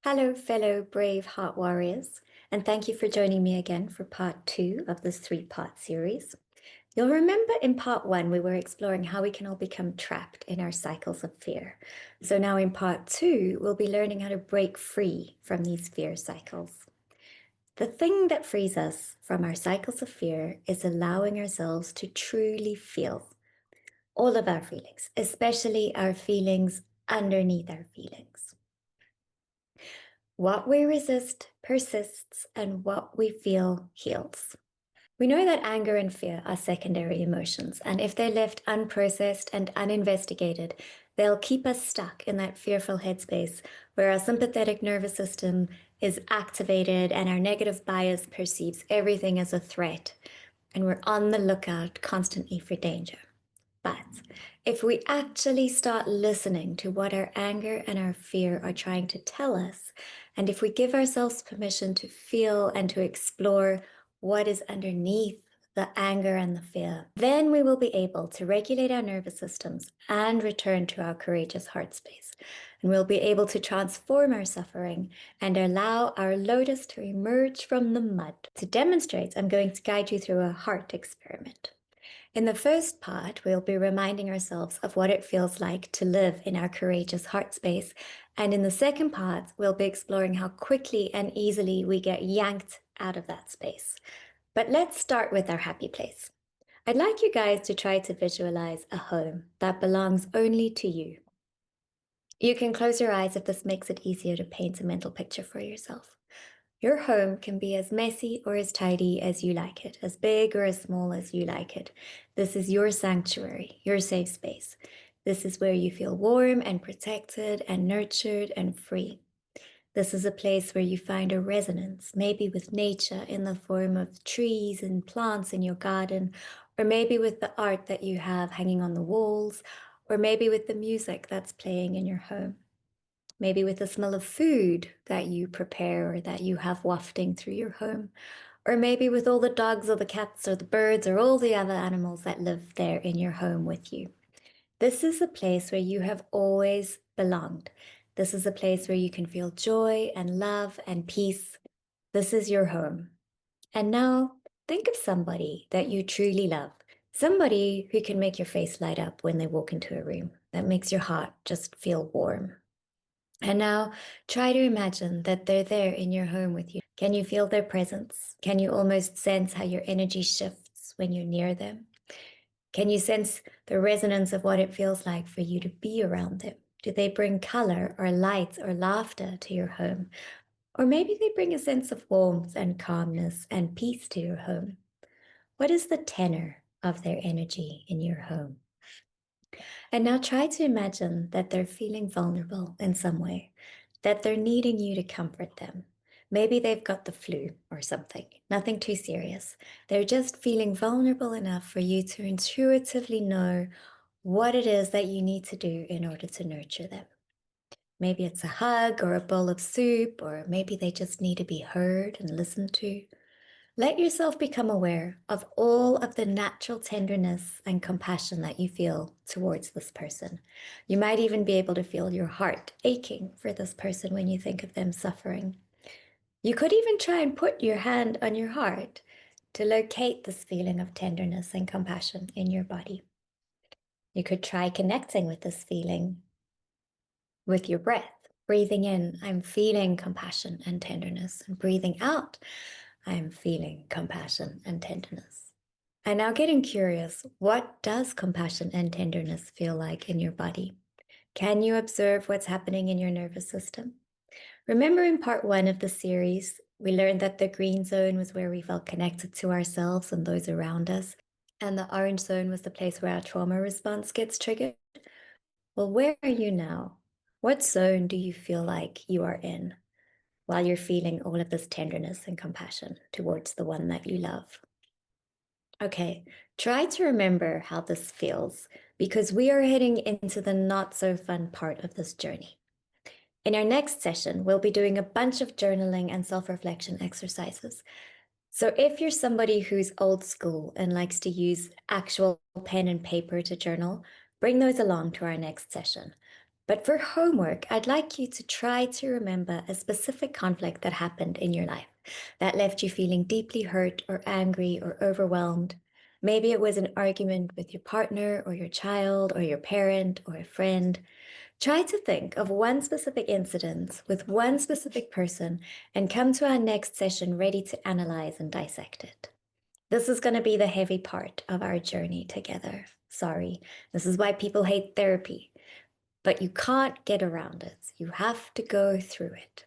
Hello, fellow brave heart warriors, and thank you for joining me again for part two of this three-part series. You'll remember in part one, we were exploring how we can all become trapped in our cycles of fear. So now in part two, we'll be learning how to break free from these fear cycles. The thing that frees us from our cycles of fear is allowing ourselves to truly feel all of our feelings, especially our feelings underneath our feelings. What we resist persists, and what we feel heals. We know that anger and fear are secondary emotions, and if they're left unprocessed and uninvestigated, they'll keep us stuck in that fearful headspace where our sympathetic nervous system is activated and our negative bias perceives everything as a threat, and we're on the lookout constantly for danger. But if we actually start listening to what our anger and our fear are trying to tell us, and if we give ourselves permission to feel and to explore what is underneath the anger and the fear, then we will be able to regulate our nervous systems and return to our courageous heart space. And we'll be able to transform our suffering and allow our lotus to emerge from the mud. To demonstrate, I'm going to guide you through a heart experiment. In the first part, we'll be reminding ourselves of what it feels like to live in our courageous heart space. And in the second part, we'll be exploring how quickly and easily we get yanked out of that space. But let's start with our happy place. I'd like you guys to try to visualize a home that belongs only to you. You can close your eyes if this makes it easier to paint a mental picture for yourself. Your home can be as messy or as tidy as you like it, as big or as small as you like it. This is your sanctuary, your safe space. This is where you feel warm and protected and nurtured and free. This is a place where you find a resonance, maybe with nature in the form of trees and plants in your garden, or maybe with the art that you have hanging on the walls, or maybe with the music that's playing in your home. Maybe with the smell of food that you prepare or that you have wafting through your home. Or maybe with all the dogs or the cats or the birds or all the other animals that live there in your home with you. This is a place where you have always belonged. This is a place where you can feel joy and love and peace. This is your home. And now think of somebody that you truly love. Somebody who can make your face light up when they walk into a room, that makes your heart just feel warm. And now try to imagine that they're there in your home with you. Can you feel their presence? Can you almost sense how your energy shifts when you're near them? Can you sense the resonance of what it feels like for you to be around them? Do they bring color or light or laughter to your home? Or maybe they bring a sense of warmth and calmness and peace to your home. What is the tenor of their energy in your home? And now try to imagine that they're feeling vulnerable in some way, that they're needing you to comfort them. Maybe they've got the flu or something, nothing too serious. They're just feeling vulnerable enough for you to intuitively know what it is that you need to do in order to nurture them. Maybe it's a hug or a bowl of soup, or maybe they just need to be heard and listened to. Let yourself become aware of all of the natural tenderness and compassion that you feel towards this person. You might even be able to feel your heart aching for this person when you think of them suffering. You could even try and put your hand on your heart to locate this feeling of tenderness and compassion in your body. You could try connecting with this feeling with your breath. Breathing in, I'm feeling compassion and tenderness, and breathing out, I'm feeling compassion and tenderness. And now getting curious, what does compassion and tenderness feel like in your body? Can you observe what's happening in your nervous system? Remember in part one of the series, we learned that the green zone was where we felt connected to ourselves and those around us, and the orange zone was the place where our trauma response gets triggered. Well, where are you now? What zone do you feel like you are in while you're feeling all of this tenderness and compassion towards the one that you love? Okay, try to remember how this feels, because we are heading into the not so fun part of this journey. In our next session, we'll be doing a bunch of journaling and self-reflection exercises. So if you're somebody who's old school and likes to use actual pen and paper to journal, bring those along to our next session. But for homework, I'd like you to try to remember a specific conflict that happened in your life that left you feeling deeply hurt or angry or overwhelmed. Maybe it was an argument with your partner or your child or your parent or a friend. Try to think of one specific incident with one specific person and come to our next session ready to analyze and dissect it. This is going to be the heavy part of our journey together. Sorry. This is why people hate therapy, but you can't get around it. You have to go through it.